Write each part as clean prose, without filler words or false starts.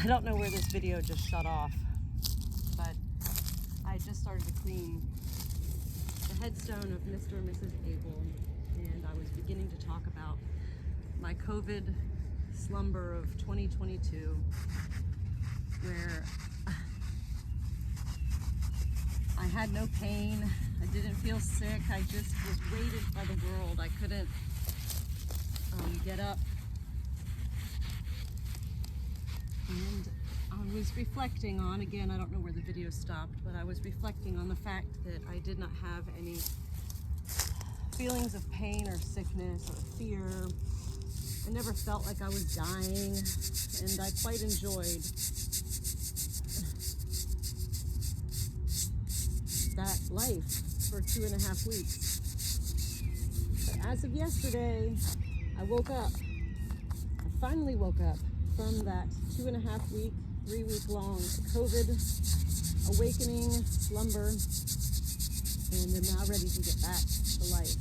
I don't know where this video just shut off, but I just started to clean the headstone of Mr. and Mrs. Abell, and I was beginning to talk about my COVID slumber of 2022, where I had no pain, I didn't feel sick, I just was weighted by the world. I couldn't get up. And I was reflecting on, again, I don't know where the video stopped, but I was reflecting on the fact that I did not have any feelings of pain or sickness or fear. I never felt like I was dying, and I quite enjoyed that life for 2.5 weeks. But as of yesterday, I woke up. I finally woke up from that 2.5 week, 3-week long COVID awakening slumber, and am now ready to get back to life.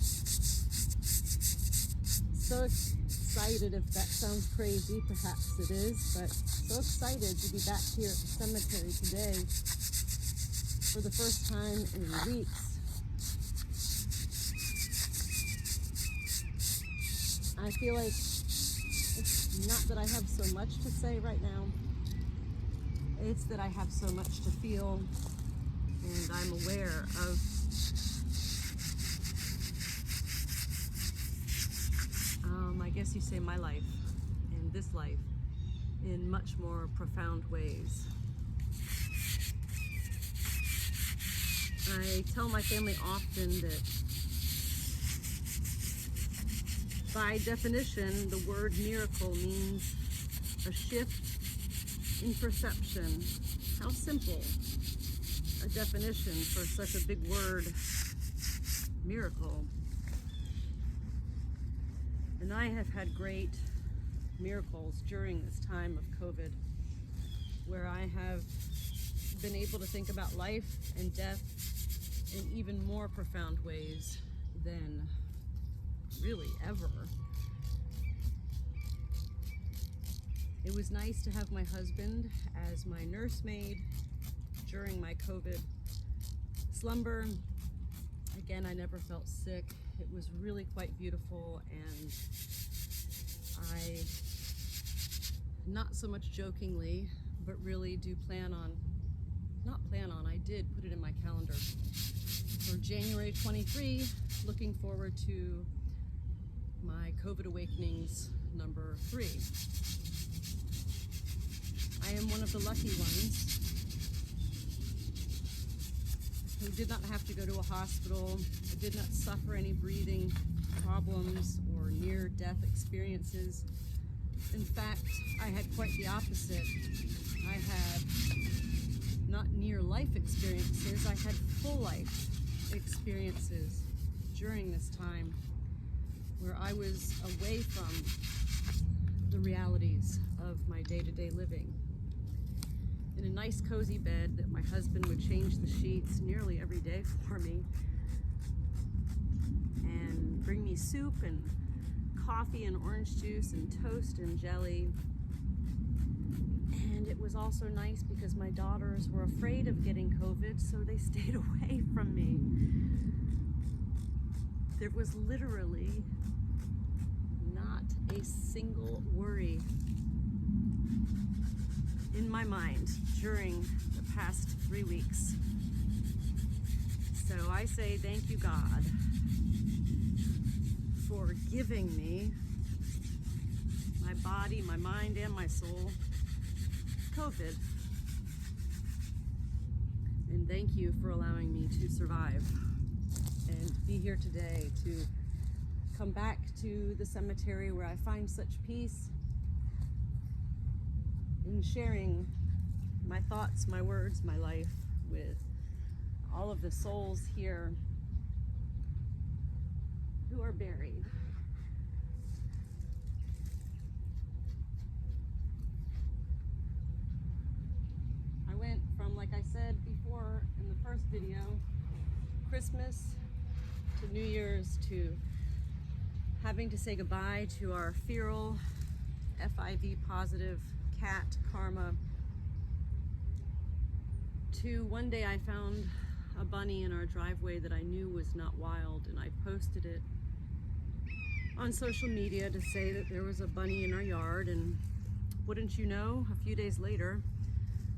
So excited, if that sounds crazy, perhaps it is, but so excited to be back here at the cemetery today for the first time in weeks. I feel like it's not that I have so much to say right now, it's that I have so much to feel, and I'm aware of I guess you say my life and this life in much more profound ways. I tell my family often that by definition, the word miracle means a shift in perception. How simple a definition for such a big word, miracle. And I have had great miracles during this time of COVID, where I have been able to think about life and death in even more profound ways than really ever. It was nice to have my husband as my nursemaid during my COVID slumber. Again, I never felt sick. It was really quite beautiful, and I, not so much jokingly, but really do I did put it in my calendar for January 23, looking forward to my COVID Awakenings number 3. I am one of the lucky ones who did not have to go to a hospital. I did not suffer any breathing problems or near-death experiences. In fact, I had quite the opposite. I had not near-life experiences, I had full-life experiences during this time, where I was away from the realities of my day-to-day living. In a nice cozy bed that my husband would change the sheets nearly every day for me, and bring me soup and coffee and orange juice and toast and jelly. And it was also nice because my daughters were afraid of getting COVID, so they stayed away from me. There was literally not a single worry in my mind during the past 3 weeks. So I say thank you, God, for giving me my body, my mind, and my soul COVID. And thank you for allowing me to survive and be here today, to come back to the cemetery where I find such peace in sharing my thoughts, my words, my life with all of the souls here who are buried. I went from, like I said before in the first video, Christmas to New Year's to having to say goodbye to our feral FIV positive cat, Karma, to one day I found a bunny in our driveway that I knew was not wild, and I posted it on social media to say that there was a bunny in our yard. And wouldn't you know, a few days later,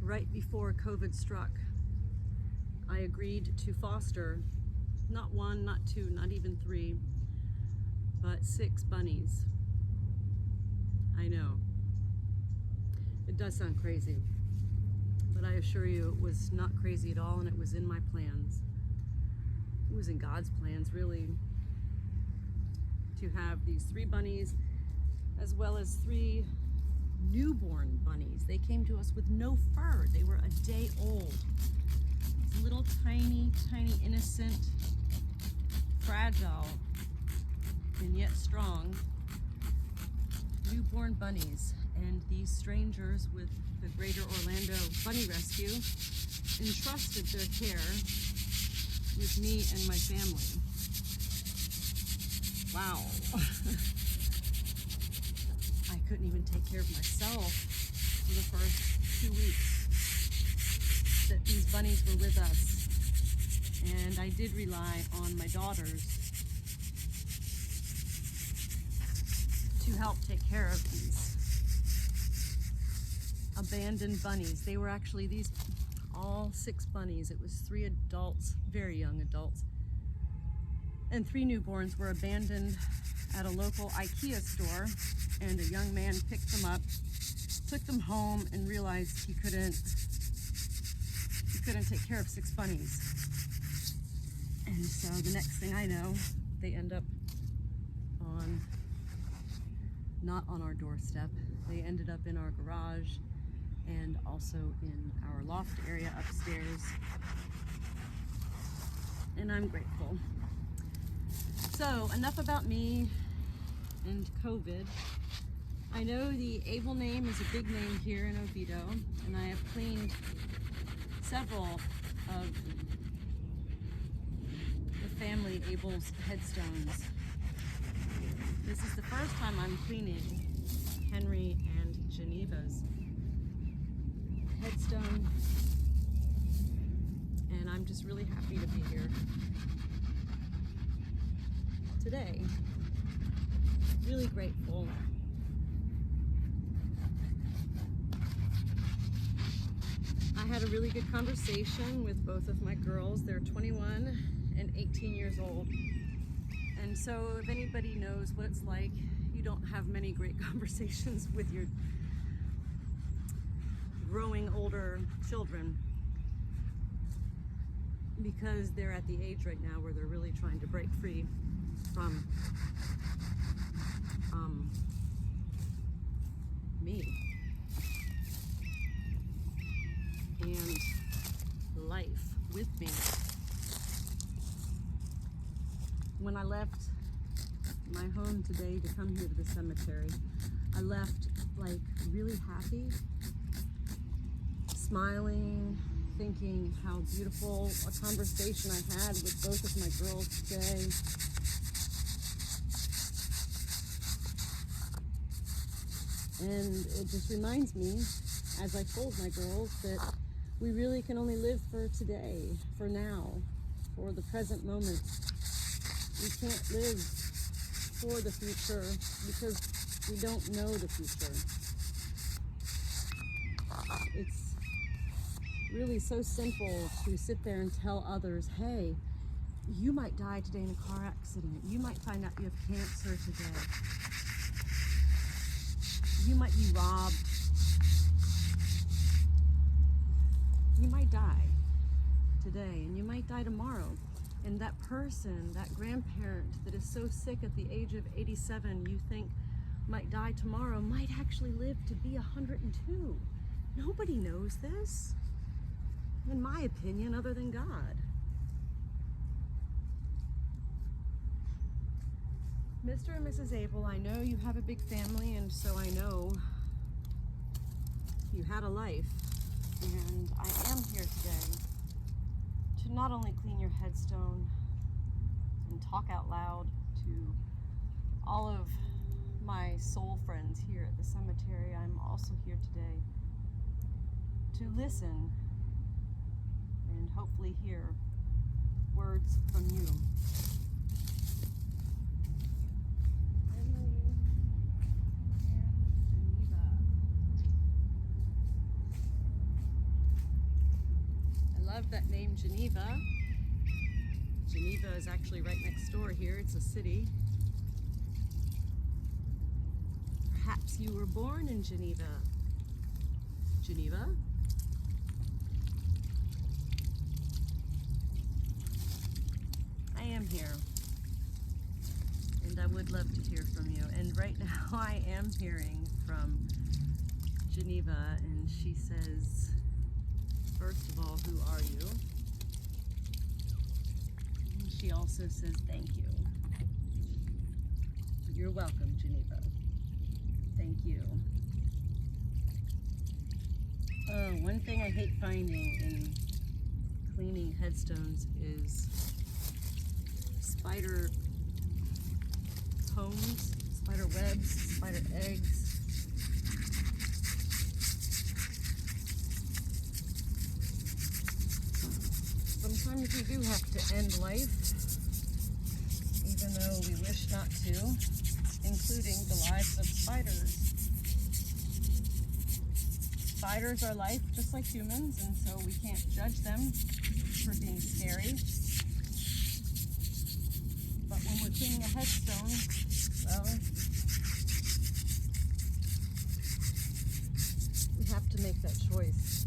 right before COVID struck, I agreed to foster not one, not two, not even three, but 6 bunnies. I know. It does sound crazy, but I assure you it was not crazy at all, and it was in my plans. It was in God's plans, really, to have these 3 bunnies as well as 3 newborn bunnies. They came to us with no fur. They were a day old. These little tiny, innocent, fragile, and yet strong newborn bunnies. And these strangers with the Greater Orlando Bunny Rescue entrusted their care with me and my family. Wow. I couldn't even take care of myself for the first 2 weeks that these bunnies were with us. And I did rely on my daughters to help take care of these abandoned bunnies. They were actually all 6 bunnies. It was 3 adults, very young adults, and 3 newborns were abandoned at a local IKEA store, and a young man picked them up, took them home, and realized he couldn't take care of 6 bunnies. And so the next thing I know, they end up not on our doorstep. They ended up in our garage and also in our loft area upstairs. And I'm grateful. So enough about me and COVID. I know the Abell name is a big name here in Oviedo, and I have cleaned several of the family Abell's headstones. This is the first time I'm cleaning Henry and Geneva's headstone, and I'm just really happy to be here today. Really grateful. I had a really good conversation with both of my girls. They're 21 and 18 years old. And so if anybody knows what it's like, you don't have many great conversations with your growing older children, because they're at the age right now where they're really trying to break free from me and life with me. When I left my home today to come here to the cemetery, I left like really happy, smiling, thinking how beautiful a conversation I had with both of my girls today. And it just reminds me, as I told my girls, that we really can only live for today, for now, for the present moment. We can't live for the future because we don't know the future. It's really so simple to sit there and tell others, hey, you might die today in a car accident. You might find out you have cancer today. You might be robbed. You might die today, and you might die tomorrow. And that person, that grandparent that is so sick at the age of 87, you think might die tomorrow, might actually live to be 102. Nobody knows this, in my opinion, other than God. Mr. and Mrs. Abell, I know you have a big family, and so I know you had a life. And I am here today to not only clean your headstone and talk out loud to all of my soul friends here at the cemetery. I'm also here today to listen hopefully hear words from you. I love that name, Geneva. Geneva is actually right next door here. It's a city. Perhaps you were born in Geneva. Geneva? I am here. And I would love to hear from you. And right now I am hearing from Geneva, and she says, first of all, who are you? And she also says, thank you. You're welcome, Geneva. Thank you. Oh, one thing I hate finding in cleaning headstones is spider homes, spider webs, spider eggs. Sometimes we do have to end life, even though we wish not to, including the lives of spiders. Spiders are life just like humans, and so we can't judge them for being scary. But when we're cleaning a headstone, well, we have to make that choice.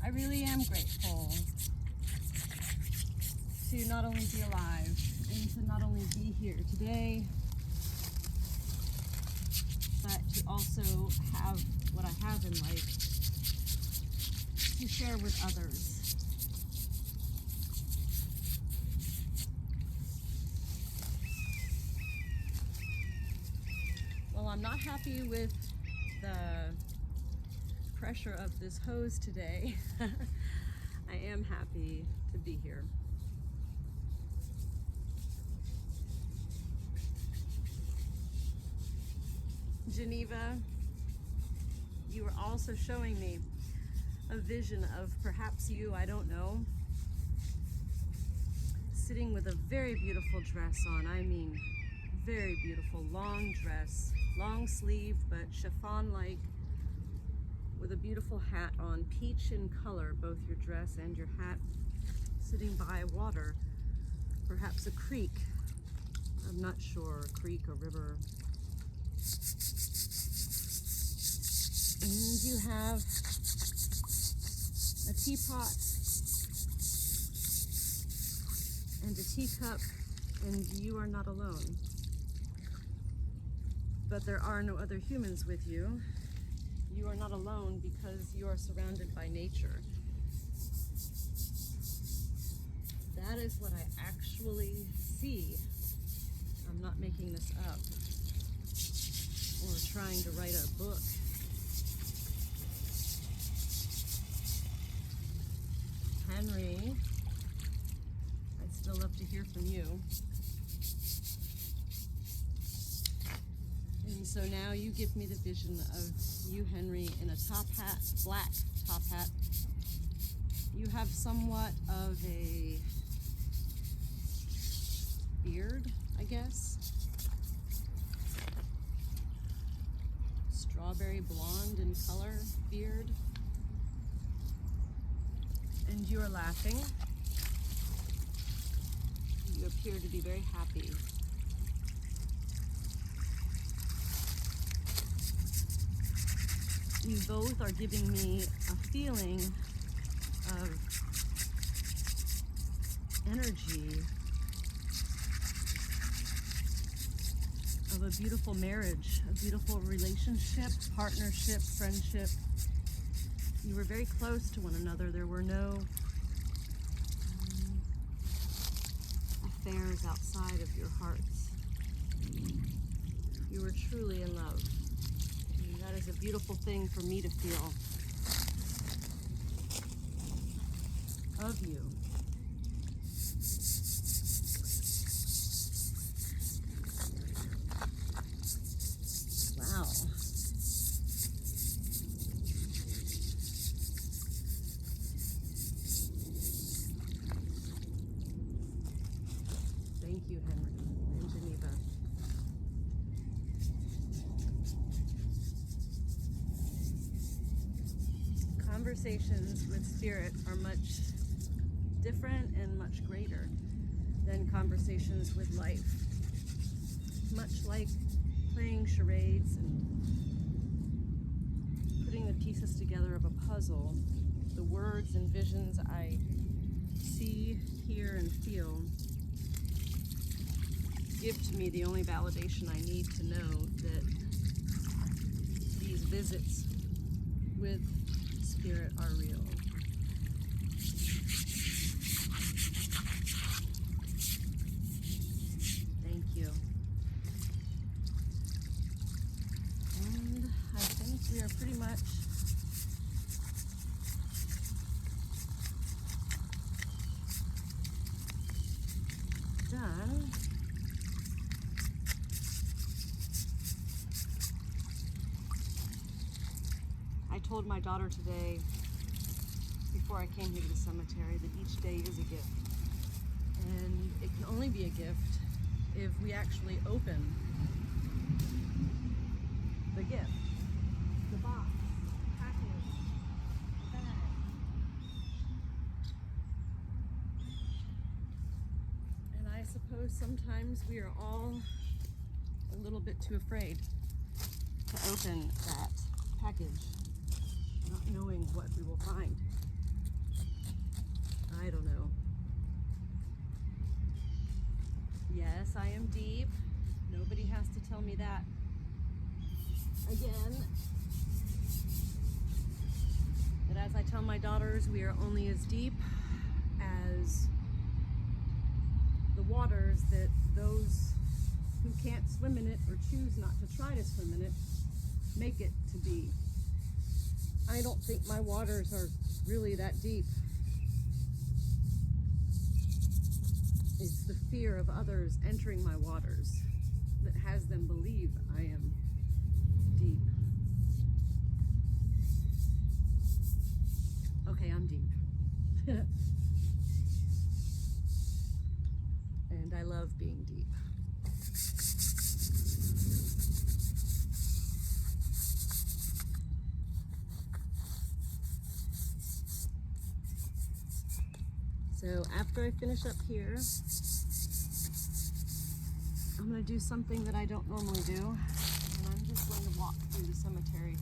I really am grateful to not only be alive and to not only be here today, but to also have what I have in life to share with others. Well, I'm not happy with the pressure of this hose today. I am happy to be here. Geneva, you are also showing me a vision of perhaps you, I don't know, sitting with a very beautiful dress on. I mean, very beautiful, long dress, long sleeve, but chiffon-like, with a beautiful hat on, peach in color, both your dress and your hat, sitting by water, perhaps a creek. I'm not sure, a creek, a river. And you have a teapot and a teacup, and you are not alone. But there are no other humans with you. You are not alone because you are surrounded by nature. That is what I actually see. I'm not making this up or trying to write a book. Henry, I'd still love to hear from you. And so now you give me the vision of you, Henry, in a top hat, black top hat. You have somewhat of a beard, I guess. Strawberry blonde in color beard. And you are laughing. You appear to be very happy. You both are giving me a feeling of energy, of a beautiful marriage, a beautiful relationship, partnership, friendship. You were very close to one another. There were no affairs outside of your hearts. You were truly in love. And that is a beautiful thing for me to feel. of you. Wow. Thank you, Henry and Geneva. Conversations with spirit are much different and much greater than conversations with life. Much like playing charades and putting the pieces together of a puzzle, the words and visions I see, hear, and feel give to me the only validation I need to know that these visits with spirit are real. Thank you. And I think we are pretty much done. I told my daughter today, before I came here to the cemetery, that each day is a gift. And it can only be a gift if we actually open the gift, the box, package, bag. And I suppose sometimes we are all a little bit too afraid to open that package, not knowing what we will find. I don't know. Yes, I am deep. Nobody has to tell me that again. But as I tell my daughters, we are only as deep as the waters that those who can't swim in it or choose not to try to swim in it make it to be. I don't think my waters are really that deep. It's the fear of others entering my waters that has them believe I am deep. Okay, I'm deep. And I love being deep. So after I finish up here, I'm going to do something that I don't normally do. And I'm just going to walk through the cemetery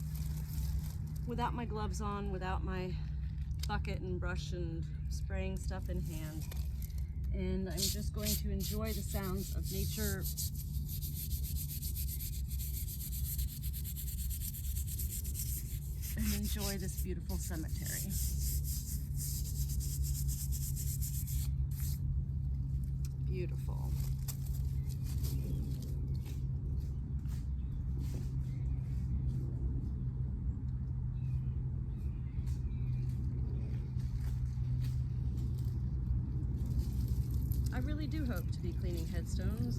without my gloves on, without my bucket and brush and spraying stuff in hand. And I'm just going to enjoy the sounds of nature. And enjoy this beautiful cemetery. Beautiful. I really do hope to be cleaning headstones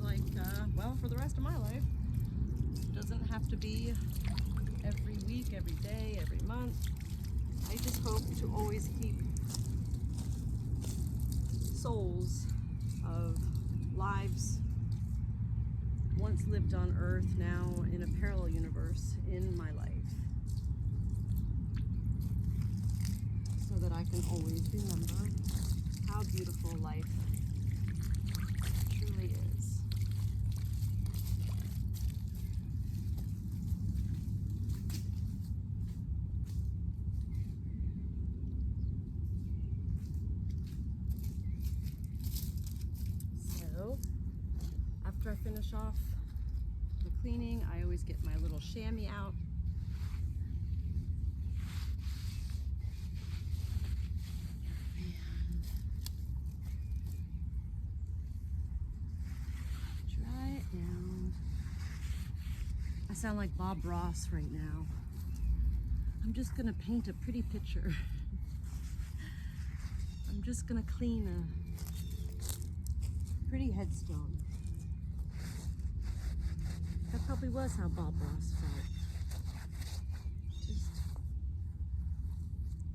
well, for the rest of my life. It doesn't have to be every week, every day, every month. I just hope to always keep souls of lives once lived on Earth, now in a parallel universe, in my life, so that I can always remember how beautiful life truly is. So, after I finish off the cleaning, I always get my little chamois out. And dry it down. I sound like Bob Ross right now. I'm just gonna paint a pretty picture. I'm I'm just gonna clean a pretty headstone. That probably was how Bob Ross felt. Just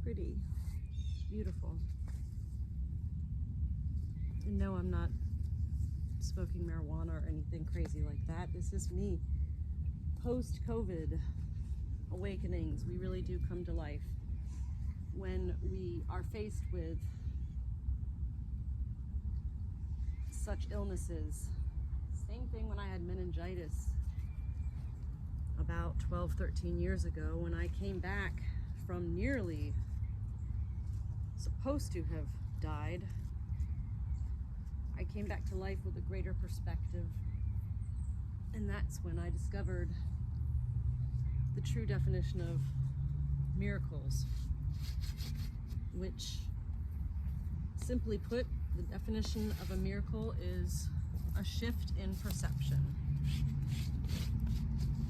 pretty, beautiful. And no, I'm not smoking marijuana or anything crazy like that. This is me. Post-COVID awakenings, we really do come to life when we are faced with such illnesses. Same thing when I had meningitis about 12, 13 years ago, when I came back from nearly supposed to have died. I came back to life with a greater perspective, and that's when I discovered the true definition of miracles, which, simply put, the definition of a miracle is a shift in perception,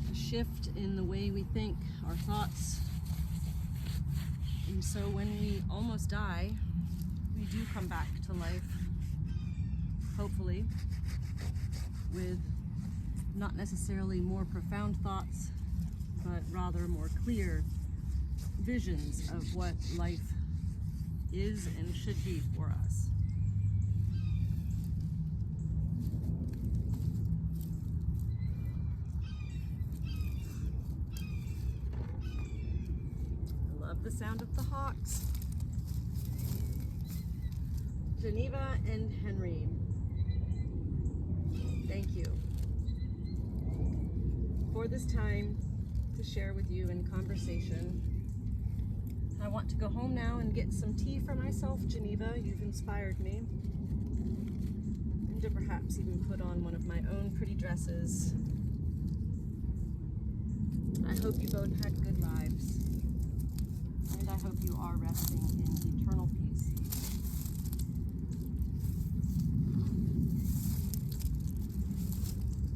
a shift in the way we think, our thoughts. And so when we almost die, we do come back to life, hopefully, with not necessarily more profound thoughts, but rather more clear visions of what life is and should be for us. I love the sound of the hawks. Geneva and Henry, thank you for this time to share with you in conversation. I want to go home now and get some tea for myself, Geneva. You've inspired me. And to perhaps even put on one of my own pretty dresses. I hope you both had good lives. And I hope you are resting in eternal peace.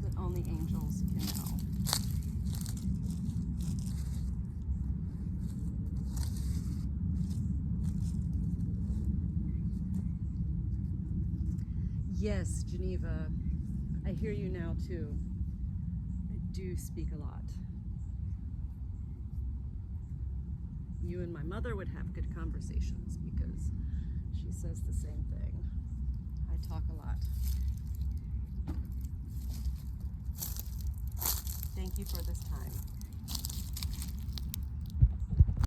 That only angels can know. Yes, Geneva, I hear you now too. I do speak a lot. You and my mother would have good conversations because she says the same thing. I talk a lot. Thank you for this time.